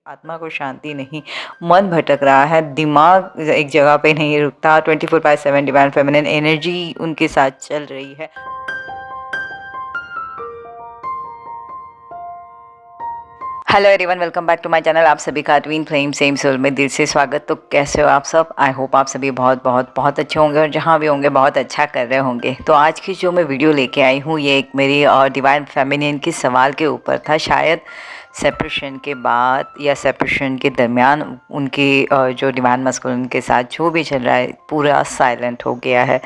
आत्मा को शांति नहीं, मन भटक रहा है, दिमाग एक जगह पे नहीं रुकता, 24/7 डिवाइन फेमिनिन एनर्जी उनके साथ चल रही है। Hello everyone, welcome back to my channel. आप सभी का ट्विन फ्लेम सेम सोल में दिल से स्वागत। तो कैसे हो आप सब? आई होप आप सभी बहुत बहुत बहुत अच्छे होंगे और जहाँ भी होंगे बहुत अच्छा कर रहे होंगे। तो आज की जो मैं वीडियो लेके आई हूँ ये एक मेरी डिवाइन फेमिनिन के सवाल के ऊपर था। शायद सेपरेशन के बाद या सेपरेशन के दरमियान उनकी जो डिवाइन मस्कुलिन के साथ जो भी चल रहा है पूरा साइलेंट हो गया है।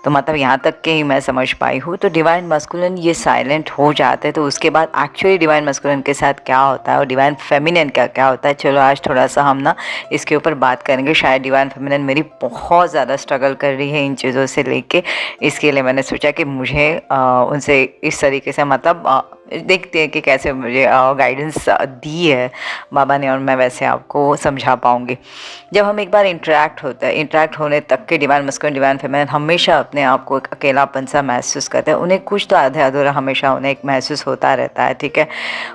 तो मतलब यहाँ तक के ही मैं समझ पाई हूँ। तो डिवाइन मस्कुलिन ये साइलेंट हो जाते हैं तो उसके बाद एक्चुअली डिवाइन मस्कुलिन के साथ क्या होता है और डिवाइन फेमिनिन का क्या होता है, चलो आज थोड़ा सा हम ना इसके ऊपर बात करेंगे। शायद डिवाइन फेमिनिन मेरी बहुत ज़्यादा स्ट्रगल कर रही है इन चीज़ों से लेके, इसके लिए मैंने सोचा कि मुझे उनसे इस तरीके से मतलब देखते हैं कि कैसे मुझे गाइडेंस दी है बाबा ने और मैं वैसे आपको समझा पाऊँगी। जब हम एक बार इंटरेक्ट होता है, इंटरेक्ट होने तक के डिवाइन मस्कुलिन डिवाइन फेमिनिन हमेशा अपने आप को एक अकेलापन सा महसूस करते हैं। उन्हें कुछ तो आधा अधूरा हमेशा उन्हें एक महसूस होता रहता है, ठीक है।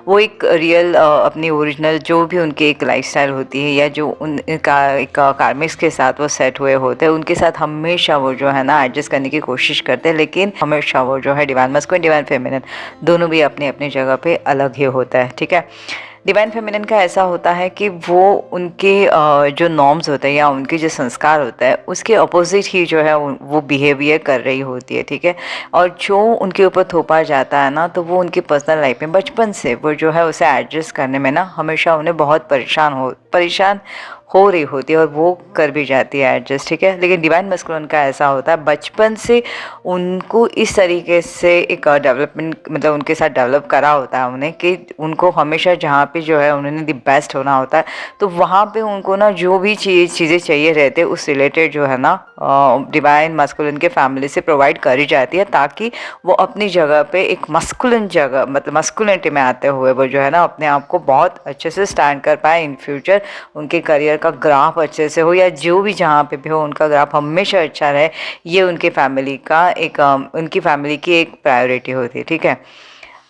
वो एक रियल अपनी ओरिजिनल जो भी उनकी एक लाइफस्टाइल होती है या जो उनका एक कार्मिक्स के साथ वो सेट हुए होते हैं उनके साथ हमेशा वो जो है ना एडजस्ट करने की कोशिश करते हैं। लेकिन हमेशा वो जो है डिवाइन मस्कुलिन डिवाइन फेमिनिन दोनों भी अपनी अपनी जगह पे अलग ही होता है, ठीक है। डिवाइन फेमिनिन का ऐसा होता है कि वो उनके जो नॉर्म्स होते हैं या उनके जो संस्कार होता है उसके अपोजिट ही जो है वो बिहेवियर कर रही होती है, ठीक है। और जो उनके ऊपर थोपा जाता है ना तो वो उनकी पर्सनल लाइफ में बचपन से वो जो है उसे एडजस्ट करने में ना हमेशा उन्हें बहुत परेशान हो रही होती है और वो कर भी जाती है एडजस्ट, ठीक है। लेकिन डिवाइन मस्कुलिन का ऐसा होता है बचपन से उनको इस तरीके से एक डेवलपमेंट मतलब उनके साथ डेवलप करा होता है उन्हें कि उनको हमेशा जहाँ पे जो है उन्होंने दी बेस्ट होना होता है। तो वहाँ पे उनको ना जो भी चीज़ें चाहिए रहते हैं उस रिलेटेड जो है ना डिवाइन मस्कुलिन के फैमिली से प्रोवाइड करी जाती है ताकि वो अपनी जगह पे एक मस्कुलिन जगह मतलब मस्कुलिनिटी में आते हुए वो जो है ना अपने आप को बहुत अच्छे से स्टैंड कर पाए इन फ्यूचर। उनके करियर का ग्राफ अच्छे से हो या जो भी जहाँ पे भी हो उनका ग्राफ हमेशा अच्छा रहे, ये उनके फैमिली का एक उनकी फैमिली की एक प्रायोरिटी होती है, ठीक है।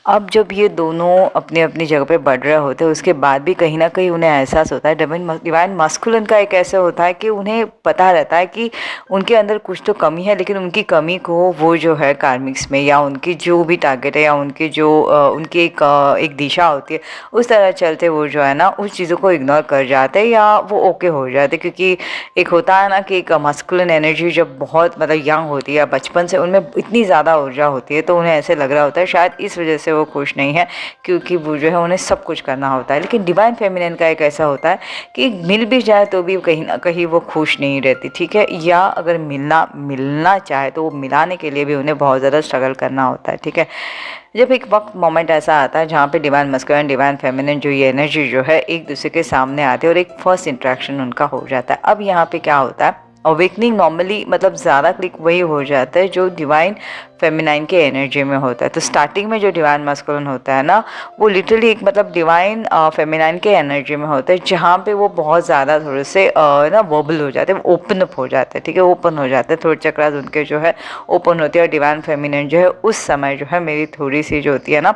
अब जब ये दोनों अपनी अपनी जगह पे बढ़ रहे होते हैं उसके बाद भी कहीं ना कहीं उन्हें एहसास होता है। डिवाइन मस्कुलिन का एक ऐसे होता है कि उन्हें पता रहता है कि उनके अंदर कुछ तो कमी है, लेकिन उनकी कमी को वो जो है कार्मिक्स में या उनकी जो भी टारगेट है या उनकी जो उनकी एक दिशा होती है उस तरह चलते वो जो है ना उस चीज़ों को इग्नोर कर जाते हैं या वो ओके हो जाते। क्योंकि एक होता है ना कि एक मस्कुलिन एनर्जी जब बहुत मतलब यंग होती है या बचपन से उनमें इतनी ज़्यादा ऊर्जा होती है तो उन्हें ऐसे लग रहा होता है शायद इस वजह से वो खुश नहीं है क्योंकि वो जो है उन्हें सब कुछ करना होता है। लेकिन डिवाइन फेमिनिन का एक ऐसा होता है कि मिल भी जाए तो भी कहीं ना कहीं वो खुश नहीं रहती, ठीक है। या अगर मिलना चाहे तो वो मिलाने के लिए भी उन्हें बहुत ज़्यादा स्ट्रगल करना होता है, ठीक है। जब एक वक्त मोमेंट ऐसा आता है जहाँ पे डिवाइन मस्कुलिन डिवाइन फेमिनिन जो ये एनर्जी जो है एक दूसरे के सामने आती है और एक फर्स्ट इंट्रैक्शन उनका हो जाता है। अब यहाँ पे क्या होता है, अवेकनिंग नॉर्मली मतलब ज़्यादा क्लिक वही हो जाता है जो डिवाइन फेमिनाइन के एनर्जी में होता है। तो स्टार्टिंग में जो डिवाइन मस्कुलिन होता है ना वो लिटरली एक मतलब डिवाइन फेमिनाइन के एनर्जी में होता है जहाँ पे वो बहुत ज़्यादा थोड़े से ना वर्बल हो जाते हैं, ओपन अप हो जाते हैं, ठीक है। ओपन हो जाते हैं, थोड़े चक्रास उनके जो है ओपन होती है और डिवाइन फेमिनाइन जो है उस समय जो है मेरी थोड़ी सी जो होती है ना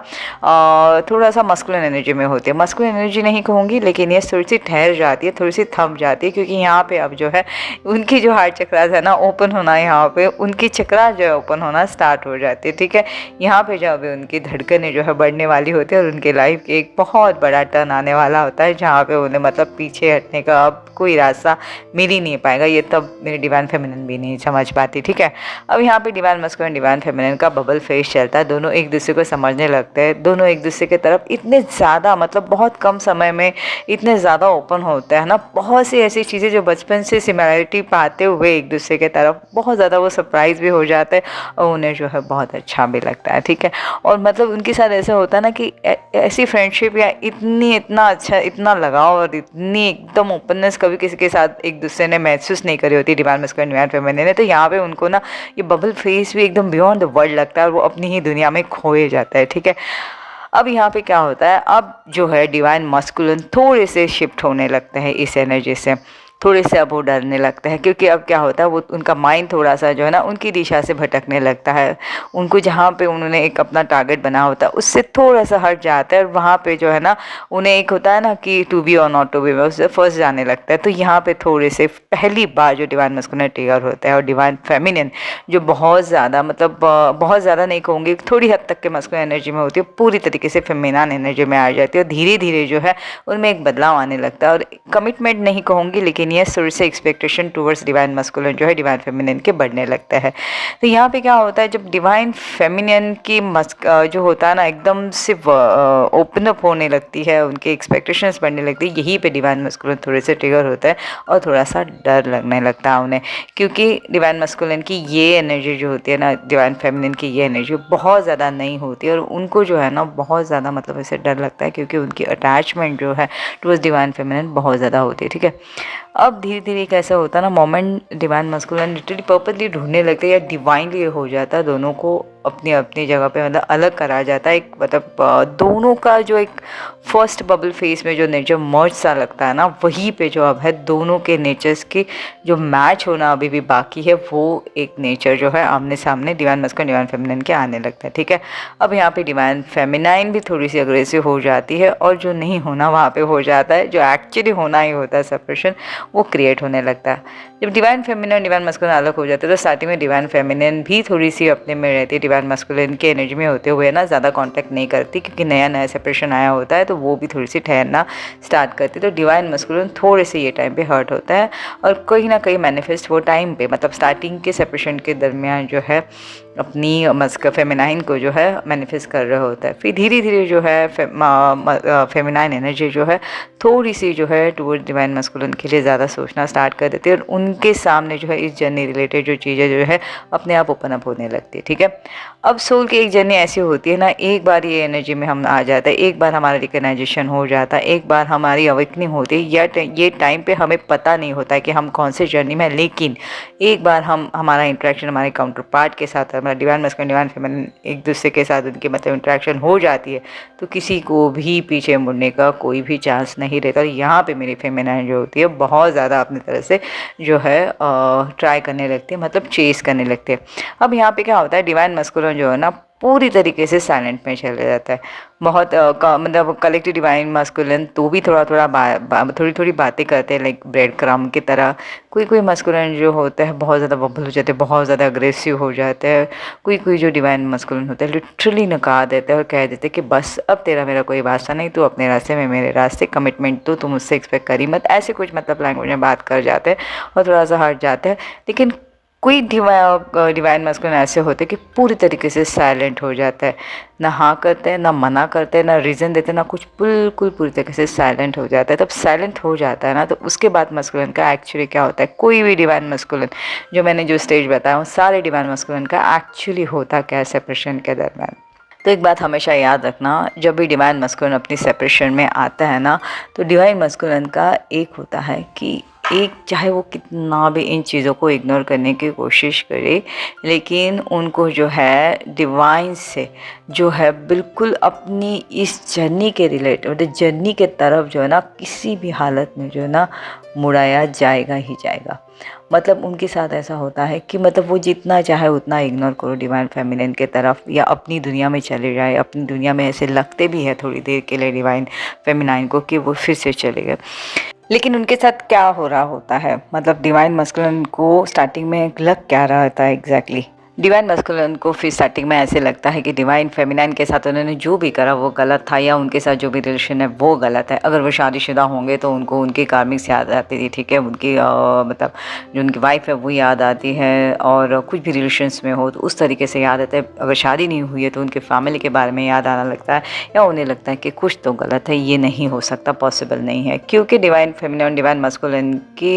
थोड़ा सा मस्कुलिन एनर्जी में होती है। मस्कुलिन एनर्जी नहीं कहूँगी लेकिन ये थोड़ी सी ठहर जाती है, थोड़ी सी थम जाती है क्योंकि यहाँ पे अब जो है उनकी जो हार्ट चक्रास है ना ओपन होना, यहाँ पे उनकी चक्रास जो है ओपन होना स्टार्ट हो जाती है, ठीक है। यहाँ पे जब उनकी धड़कनें जो है बढ़ने वाली होती है और उनके लाइफ के एक बहुत बड़ा टर्न आने वाला होता है जहाँ पे उन्हें मतलब पीछे हटने का अब कोई रास्ता मिल ही नहीं पाएगा। ये तब मेरी डिवाइन फेमिनिन भी नहीं समझ पाती, ठीक है। अब यहाँ पे डिवाइन मस्कुलिन डिवाइन फेमिनिन का बबल फेस चलता है, दोनों एक दूसरे को समझने लगते हैं, दोनों एक दूसरे की तरफ इतने ज़्यादा मतलब बहुत कम समय में इतने ज़्यादा ओपन होते हैं ना। बहुत सी ऐसी चीज़ें जो बचपन से सिमिलरिटी पाते हुए एक दूसरे के तरफ बहुत ज़्यादा वो सरप्राइज़ भी हो जाते हैं और उन्हें जो है बहुत अच्छा भी लगता है, ठीक है। और मतलब उनके साथ ऐसा होता है ना कि ऐसी फ्रेंडशिप या इतना अच्छा इतना लगाव और इतनी एकदम ओपननेस कभी किसी के साथ एक दूसरे ने महसूस नहीं करी होती डिवाइन मस्कुलिन डिवाइन फेमिनिन ने। तो यहाँ पे उनको ना ये बबल फेस भी एकदम बियॉन्ड द वर्ल्ड लगता है और वो अपनी ही दुनिया में खोए जाता है, ठीक है। अब यहाँ पे क्या होता है, अब जो है डिवाइन मस्कुलिन थोड़े से शिफ्ट होने लगते हैं इस एनर्जी से। थोड़े से अब वो डरने लगते हैं, क्योंकि अब क्या होता है, वो उनका माइंड थोड़ा सा जो है ना उनकी दिशा से भटकने लगता है। उनको जहाँ पे उन्होंने एक अपना टारगेट बना होता है उससे थोड़ा सा हट जाता है, और वहाँ पे जो है ना उन्हें एक होता है ना कि टू बी और नॉट टू बी, उससे फंस जाने लगता है। तो यहाँ पे थोड़े से पहली बार जो डिवाइन मस्कुलिन ट्रिगर होता है और डिवाइन फेमिनिन जो बहुत ज़्यादा मतलब बहुत ज़्यादा नहीं कहूँगी, थोड़ी हद तक के मस्कुलिन एनर्जी में होती है, पूरी तरीके से फेमिनाइन एनर्जी में आ जाती है, और धीरे धीरे जो है उनमें एक बदलाव आने लगता है। और कमिटमेंट नहीं कहूँगी, लेकिन ये थोड़ी से एक्सपेक्टेशन टूवर्ड्स डिवाइन मस्कुलिन जो है डिवाइन फेमिनिन के बढ़ने लगता है। तो यहाँ पे क्या होता है, जब डिवाइन फेमिनिन की जो होता है ना एकदम से ओपन अप होने लगती है, उनकी एक्सपेक्टेशंस बढ़ने लगती है, यहीं पे डिवाइन मस्कुलिन थोड़े से ट्रिगर होता है और थोड़ा सा डर लगने लगता है उन्हें, क्योंकि डिवाइन मस्कुलिन की ये एनर्जी जो होती है ना, डिवाइन फेमिनिन की ये एनर्जी बहुत ज़्यादा नहीं होती है, और उनको जो है ना बहुत ज़्यादा मतलब ऐसे डर लगता है, क्योंकि उनकी अटैचमेंट जो है टुवर्ड्स डिवाइन फेमिनिन बहुत ज़्यादा होती है। ठीक है, अब धीरे धीरे कैसा होता है ना, moment divine masculine literally purposely ढूंढने लगते हैं, या डिवाइनली हो जाता है, दोनों को अपनी अपनी जगह पे मतलब अलग करा जाता है। एक मतलब दोनों का जो एक फर्स्ट बबल फेस में जो नेचर मर्ज सा लगता है ना, वहीं पे जो अब है दोनों के नेचर्स की जो मैच होना अभी भी बाकी है, वो एक नेचर जो है आमने सामने डिवाइन मस्कुलिन डिवाइन फेमिनिन के आने लगता है। ठीक है, अब यहाँ पे डिवाइन फेमिनाइन भी थोड़ी सी अग्रेसिव हो जाती है, और जो नहीं होना वहाँ पे हो जाता है, जो एक्चुअली होना ही होता है सेपरेशन, वो क्रिएट होने लगता है। जब डिवाइन फेमिनिन डिवाइन मस्कुलिन अलग हो जाते हैं, तो स्टार्टिंग में डिवाइन फेमिनिन भी थोड़ी सी अपने में रहती है, डिवाइन मस्कुलिन की एनर्जी में होते हुए ना ज़्यादा कांटेक्ट नहीं करती, क्योंकि नया नया सेपरेशन आया होता है, तो वो भी थोड़ी सी ठहरना स्टार्ट करती है। तो डिवाइन मस्कुलिन थोड़े से ये टाइम पे हर्ट होता है, और कहीं ना कहीं मैनिफेस्ट वो टाइम पे मतलब स्टार्टिंग के सेपरेशन के दरमियान जो है अपनी फेमिनाइन को जो है मैनिफेस्ट कर रहा होता है। फिर धीरे धीरे जो है फेमिनाइन एनर्जी जो है थोड़ी सी जो है टुवर्ड डिवाइन मस्कुलिन के लिए ज़्यादा सोचना स्टार्ट कर देती है, और उनके सामने जो है इस जर्नी रिलेटेड जो चीज़ें जो है अपने आप ओपन अप होने लगती है। ठीक है, अब सोल की एक जर्नी ऐसी होती है ना, एक बार ये एनर्जी में हम आ जाता है, एक बार हमारा रिकग्नाइजेशन हो जाता है, एक बार हमारी अवेकनिंग होती है, या ये टाइम पे हमें पता नहीं होता है कि हम कौन से जर्नी में, लेकिन एक बार हमारा इंटरेक्शन हमारे काउंटर पार्ट के साथ, हमारा डिवाइन मस्कुलिन डिवाइन फेमिनिन एक दूसरे के साथ उनकी मतलब इंटरेक्शन हो जाती है, तो किसी को भी पीछे मुड़ने का कोई भी चांस नहीं रहता। यहाँ पे मेरी फेमिनाइन जो होती है बहुत ज़्यादा अपनी तरह से जो है ट्राई करने लगती है, मतलब चेस करने लगती है। अब यहाँ पे क्या होता है, डिवाइन मस्कुलिन जो है ना पूरी तरीके से साइलेंट में चले जाता है। बहुत मतलब कलेक्टिव डिवाइन मस्कुलिन तो भी थोड़ा थोड़ा थोड़ी थोड़ी बातें करते हैं, लाइक ब्रेड क्रम्ब की तरह। कोई कोई मस्कुलिन जो होता है बहुत ज़्यादा बबल हो जाते हैं, बहुत ज़्यादा अग्रेसिव हो जाते हैं। कोई कोई जो डिवाइन मस्कुलिन होता है लिटरली नकार देते हैं और कह देते हैं कि बस अब तेरा मेरा कोई वास्ता नहीं, तू अपने रास्ते में मेरे रास्ते, कमिटमेंट तो तुम मुझसे एक्सपेक्ट करी मत, ऐसे कुछ मतलब लैंग्वेज में बात कर जाते हैं और थोड़ा सा हट जाते हैं। लेकिन कोई डिवाइन मस्कुलिन ऐसे होते हैं कि पूरी तरीके से साइलेंट हो जाता है, ना हाँ करते हैं, ना मना करते हैं, ना रीज़न देते हैं, ना कुछ, बिल्कुल पूरी तरीके से साइलेंट हो जाता है। तब साइलेंट हो जाता है ना, तो उसके बाद मस्कुलिन का एक्चुअली क्या होता है, कोई भी डिवाइन मस्कुलिन जो मैंने जो स्टेज बताया हूँ, सारे डिवाइन मस्कुलिन का एक्चुअली होता क्या है सेपरेशन के दरम्यान। तो एक बात हमेशा याद रखना, जब भी डिवाइन मस्कुलिन अपनी सेपरेशन में आता है ना, तो डिवाइन मस्कुलिन का एक होता है कि एक चाहे वो कितना भी इन चीज़ों को इग्नोर करने की कोशिश करे, लेकिन उनको जो है डिवाइन से जो है बिल्कुल अपनी इस जर्नी के रिलेटेड, मतलब जर्नी के तरफ जो है ना किसी भी हालत में जो है ना मुड़ाया जाएगा ही जाएगा। मतलब उनके साथ ऐसा होता है कि मतलब वो जितना चाहे उतना इग्नोर करो डिवाइन फेमिनिन के तरफ, या अपनी दुनिया में चले जाए, अपनी दुनिया में ऐसे लगते भी है थोड़ी देर के लिए डिवाइन फेमिनाइन को कि वो फिर से चले गए। लेकिन उनके साथ क्या हो रहा होता है, मतलब डिवाइन मस्कुलिन को स्टार्टिंग में लग क्या रहा था एग्जैक्टली। डिवाइन मस्कुलिन को फिर स्टार्टिंग में ऐसे लगता है कि डिवाइन फेमिनाइन के साथ उन्होंने जो भी करा वो गलत था, या उनके साथ जो भी रिलेशन है वो गलत है। अगर वो शादीशुदा होंगे तो उनको उनकी कार्मिक्स याद आती थी, ठीक है, उनकी मतलब जो उनकी वाइफ है वो याद आती है, और कुछ भी रिलेशंस में हो तो उस तरीके से याद आता है। अगर शादी नहीं हुई है तो उनके फैमिली के बारे में याद आना लगता है, या उन्हें लगता है कि कुछ तो गलत है, ये नहीं हो सकता, पॉसिबल नहीं है, क्योंकि डिवाइन फेमिनाइन डिवाइन मस्कुलिन के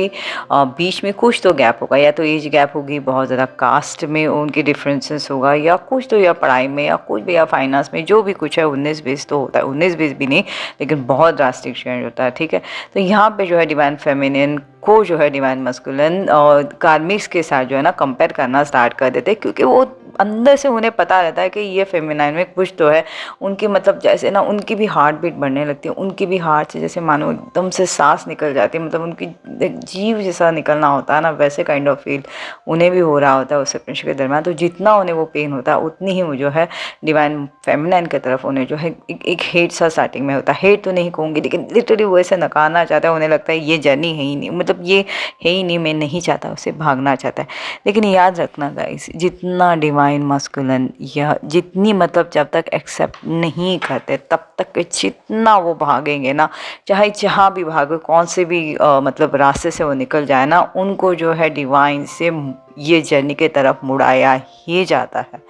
बीच में कुछ तो गैप होगा, या तो एज गैप होगी, बहुत ज़्यादा कास्ट में उनके डिफरेंसेस होगा, या कुछ तो, या पढ़ाई में, या कुछ भी, या फाइनेंस में, जो भी कुछ है 19-20 तो होता है, 19-20 भी नहीं लेकिन बहुत ड्रास्टिक चेंज होता है। ठीक है, तो यहाँ पे जो है डिवाइन फेमिनिन को जो है डिवाइन मस्कुलिन और कार्मिक्स के साथ जो है ना कंपेयर करना स्टार्ट कर देते हैं, क्योंकि वो अंदर से उन्हें पता रहता है कि ये फेमिनाइन में कुछ तो है। उनकी मतलब जैसे ना उनकी भी हार्ट बीट बढ़ने लगती है, उनकी भी हार्ट से जैसे मानो एकदम से सांस निकल जाती है, मतलब उनकी एक जीव जैसा निकलना होता है ना, वैसे काइंड ऑफ फील उन्हें भी हो रहा होता है उस सेपरेशन के दरमियान। तो जितना उन्हें वो पेन होता है उतनी ही वो जो है डिवाइन फेमिनाइन की तरफ उन्हें जो है एक हेट सा स्टार्टिंग में होता है। हेट तो नहीं कहूँगी, लेकिन लिटरली वो ऐसे नकारना चाहता है, उन्हें लगता है ये जर्नी है ही नहीं, मतलब ये है ही नहीं, मैं नहीं चाहता, उसे भागना चाहता है। लेकिन याद रखना गाइस, जितना डिवाइन मस्कुलिन या जितनी मतलब जब तक एक्सेप्ट नहीं करते तब तक जितना वो भागेंगे ना, चाहे जहाँ भी भागे, कौन से भी मतलब रास्ते से वो निकल जाए ना, उनको जो है डिवाइन से ये जर्नी के तरफ मुड़ाया ही जाता है।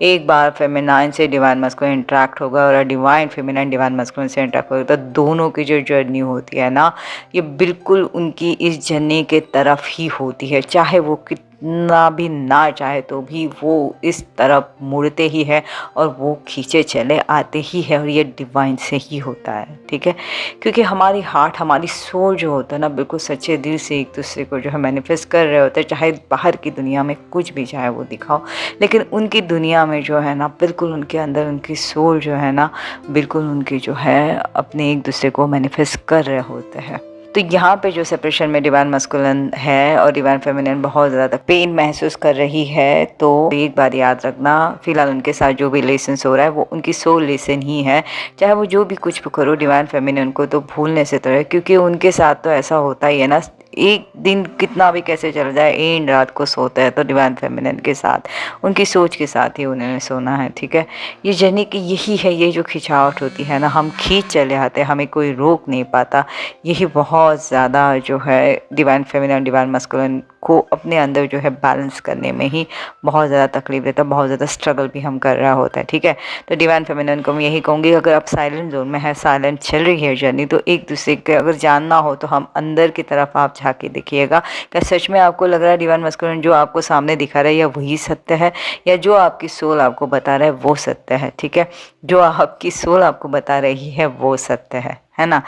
एक बार फेमिनाइन से डिवाइन मस्कुलिन इंटरेक्ट होगा और डिवाइन फेमिनाइन डिवाइन मस्कुलिन से इंटरेक्ट होगा, तो दोनों की जो जर्नी होती है ना, ये बिल्कुल उनकी इस जर्नी के तरफ ही होती है। चाहे वो कितना भी ना चाहे तो भी वो इस तरफ मुड़ते ही है और वो खींचे चले आते ही है, और ये डिवाइन से ही होता है, ठीक है। क्योंकि हमारी हार्ट, हमारी सोल जो होता है ना, बिल्कुल सच्चे दिल से एक दूसरे को जो है मैनिफेस्ट कर रहे होते हैं, चाहे बाहर की दुनिया में कुछ भी चाहे वो दिखाओ, लेकिन उनकी दुनिया में जो है ना, बिल्कुल उनके अंदर उनकी सोल जो है ना, बिल्कुल उनकी जो है अपने एक दूसरे को मैनिफेस्ट कर रहे होते हैं। तो यहाँ पे जो सेपरेशन में डिवाइन मस्कुलिन है और डिवाइन फेमिनिन बहुत ज़्यादा पेन महसूस कर रही है, तो एक बार याद रखना, फिलहाल उनके साथ जो भी रिलेशन हो रहा है वो उनकी सोल लेसन ही है। चाहे वो जो भी कुछ भी करो, डिवाइन फेमिनिन को तो भूलने से तो है, क्योंकि उनके साथ तो ऐसा होता ही है ना, एक दिन कितना भी कैसे चल जाए, एंड रात को सोता है तो डिवाइन फेमिनिन के साथ, उनकी सोच के साथ ही उन्होंने सोना है, ठीक है। ये जर्नी की यही है, ये जो खिंचावट होती है ना, हम खींच चले आते हैं, हमें कोई रोक नहीं पाता। यही बहुत ज़्यादा जो है डिवाइन फेमिनिन डिवाइन मस्कुलिन को अपने अंदर जो है बैलेंस करने में ही बहुत ज़्यादा तकलीफ देता है, बहुत ज़्यादा स्ट्रगल भी हम कर रहा होता है, ठीक है। तो डिवाइन फेमिनिन को मैं यही कहूँगी, अगर आप साइलेंट जोन में है, साइलेंट चल रही है जर्नी, तो एक दूसरे के अगर जानना हो तो हम अंदर की तरफ आप झाँक के देखिएगा, क्या सच में आपको लग रहा है डिवाइन मस्कुलिन जो आपको सामने दिखा रहा है या वही सत्य है, या जो आपकी सोल आपको बता रहा है वो सत्य है, ठीक है। जो आपकी सोल आपको बता रही है वो सत्य है ना।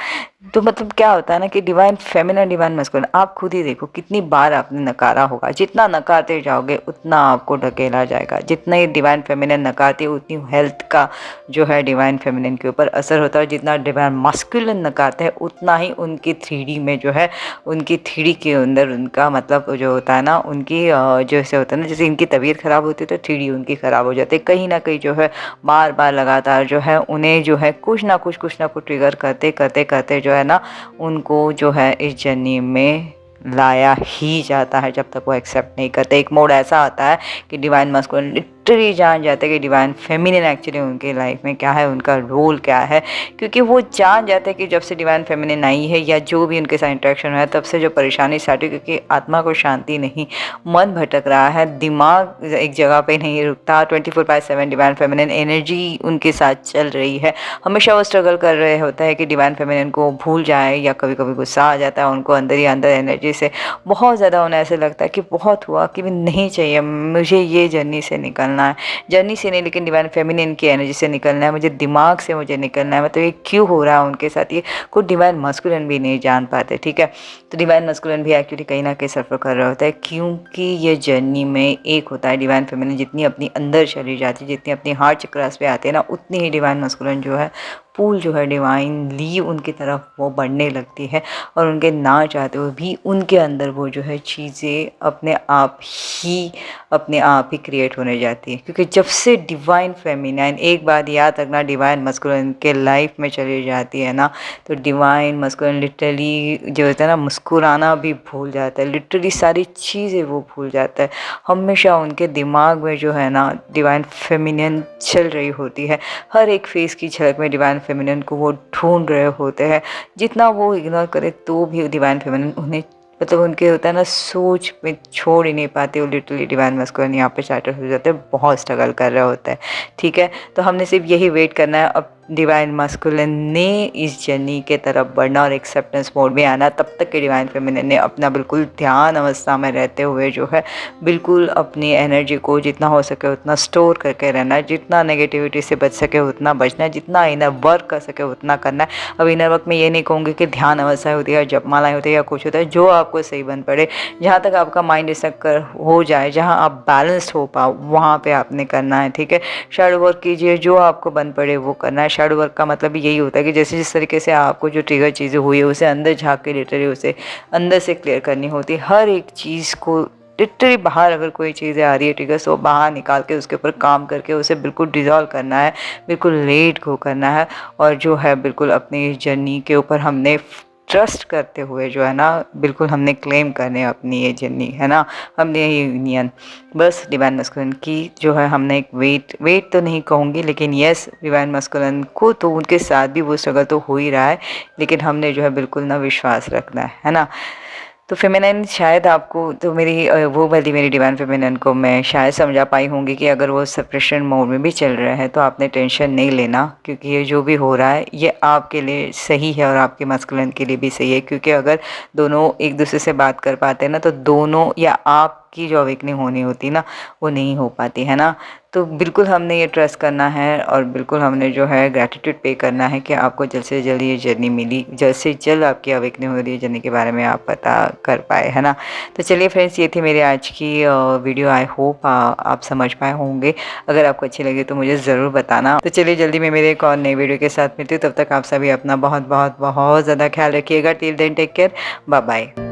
तो मतलब क्या होता है ना कि डिवाइन फेमिनिन डिवाइन मस्कुलिन, आप खुद ही देखो कितनी बार आपने नकारा होगा, जितना नकारते जाओगे उतना आपको ढकेला जाएगा। जितना ही डिवाइन फेमिनिन नकारती है उतनी हेल्थ का जो है डिवाइन फेमिनिन के ऊपर असर होता है, जितना डिवाइन मस्कुलिन नकारते हैं उतना ही उनकी 3D में जो है, उनकी 3D के अंदर उनका मतलब जो होता है ना, उनकी जैसे होता है ना, जैसे इनकी तबीयत ख़राब होती है तो 3D उनकी ख़राब हो जाती है, कहीं ना कहीं जो है बार बार लगातार जो है उन्हें जो है कुछ ना कुछ ट्रिगर करते करते करते जो है ना, उनको जो है इस जर्नी में लाया ही जाता है जब तक वो एक्सेप्ट नहीं करते। एक मोड ऐसा आता है कि डिवाइन मस्कुलिन लिटरली जान जाते हैं कि डिवाइन फेमिनिन एक्चुअली उनके लाइफ में क्या है, उनका रोल क्या है, क्योंकि वो जान जाते हैं कि जब से डिवाइन फेमिनिन आई है या जो भी उनके साथ इंटरेक्शन हुआ है तब से जो परेशानी स्टार्ट हुई, क्योंकि आत्मा को शांति नहीं, मन भटक रहा है, दिमाग एक जगह पे नहीं रुकता, 24/7 डिवाइन फेमिनिन एनर्जी उनके साथ चल रही है। हमेशा वो स्ट्रगल कर रहे होता है कि डिवाइन फेमिनिन को भूल जाए, या कभी कभी गुस्सा आ जाता है उनको अंदर ही अंदर एनर्जी से, बहुत ज़्यादा उन्हें ऐसे लगता है कि बहुत हुआ, कि नहीं चाहिए मुझे ये जर्नी से निकलना है, जर्नी से नहीं लेकिन डिवाइन फेमिनिन की एनर्जी से निकलना है, मुझे दिमाग से मुझे निकलना है, मतलब ये क्यों हो रहा है उनके साथ, ये खुद डिवाइन मस्कुलिन भी नहीं जान पाते, ठीक है। तो डिवाइन मस्कुलिन भी एक्चुअली कहीं ना कहीं सफ़र कर रहा होता है, क्योंकि ये जर्नी में एक होता है डिवाइन फेमिनिन जितनी अपनी अंदर चली जाती है, जितनी अपनी हार्ट चक्रास पे आते हैं ना, उतनी ही डिवाइन मस्कुलिन जो है पूल जो है डिवाइनली उनकी तरफ वो बढ़ने लगती है, और उनके ना चाहते हुए भी उनके अंदर वो जो है चीज़ें अपने आप ही क्रिएट होने जाती है। क्योंकि जब से डिवाइन फेमिनाइन, एक बात याद रखना, डिवाइन मस्कुलिन के लाइफ में चली जाती है ना, तो डिवाइन मस्कुलिन लिटरली जो होता है ना, मुस्कुराना भी भूल जाता है, लिटरली सारी चीज़ें वो भूल जाता है। हमेशा उनके दिमाग में जो है ना डिवाइन फेमिनिन चल रही होती है, हर एक फेस की झलक में डिवाइन फेमिनिन को वो ढूंढ रहे होते हैं। जितना वो इग्नोर करे तो भी डिवाइन फेमिनिन उन्हें, मतलब उनके होता है ना, सोच में छोड़ ही नहीं पाते, वो लिटरली डिवाइन मस्कुलिन यहाँ पे चार्टर हो जाते हैं, बहुत स्ट्रगल कर रहा होता है, ठीक है। तो हमने सिर्फ यही वेट करना है, अब डिवाइन मस्कुलिन ने इस जर्नी के तरफ बढ़ना और एक्सेप्टेंस मोड में आना, तब तक कि डिवाइन फेमिनिन ने अपना बिल्कुल ध्यान अवस्था में रहते हुए जो है बिल्कुल अपनी एनर्जी को जितना हो सके उतना स्टोर करके रहना, जितना नेगेटिविटी से बच सके उतना बचना, जितना इनर वर्क कर सके उतना करना है। अब इनर वर्क में ये नहीं कहूँगी कि ध्यान अवस्थाएं होती है, जपमालाएं होती है या कुछ होता है, जो आपको सही बन पड़े, जहाँ तक आपका माइंड स्टक हो जाए, जहाँ आप बैलेंस्ड हो पाओ, वहाँ पे आपने करना है, ठीक है। शैडो वर्क कीजिए, जो आपको बन पड़े वो करना है। शैडो वर्क का मतलब यही होता है कि जैसे जिस तरीके से आपको जो ट्रिगर चीज़ें हुई है उसे अंदर झाँक के लिटरली उसे अंदर से क्लियर करनी होती है। हर एक चीज़ को लिटरली बाहर, अगर कोई चीज़ें आ रही है ट्रिगर्स, तो बाहर निकाल के उसके ऊपर काम करके उसे बिल्कुल डिज़ोल्व करना है, बिल्कुल लेट गो करना है। और जो है बिल्कुल अपनी इस जर्नी के ऊपर हमने ट्रस्ट करते हुए जो है ना बिल्कुल हमने क्लेम करने अपनी ये जर्नी, है ना, हमने ये यूनियन बस डिवाइन मस्कुलिन की जो है हमने एक वेट तो नहीं कहूँगी, लेकिन यस डिवाइन मस्कुलिन को तो उनके साथ भी वो स्ट्रगल तो हो ही रहा है, लेकिन हमने जो है बिल्कुल ना विश्वास रखना है ना। तो फेमिनिन शायद आपको तो मेरी वो वाली मेरी डिवाइन फेमिनिन को मैं शायद समझा पाई होंगी कि अगर वो सेपरेशन मोड में भी चल रहे हैं तो आपने टेंशन नहीं लेना, क्योंकि ये जो भी हो रहा है ये आपके लिए सही है और आपके मस्कुलिन के लिए भी सही है। क्योंकि अगर दोनों एक दूसरे से बात कर पाते हैं ना, तो दोनों या आपकी जो अवेकनिंग होनी होती ना वो नहीं हो पाती, है ना। तो बिल्कुल हमने ये ट्रस्ट करना है और बिल्कुल हमने जो है ग्रैटिट्यूड पे करना है कि आपको जल्द से जल्द ये जर्नी मिली, जल्द से जल्द आपकी अवेकनिंग हो रही है जर्नी के बारे में आप पता कर पाए, है ना। तो चलिए फ्रेंड्स, ये थी मेरी आज की वीडियो। आई होप आप समझ पाए होंगे। अगर आपको अच्छी लगे तो मुझे ज़रूर बताना। तो चलिए जल्दी मैं मेरे एक और नई वीडियो के साथ मिलती हूँ। तब तक आप सभी अपना बहुत बहुत बहुत ज़्यादा ख्याल रखिएगा। Till then take care, bye bye.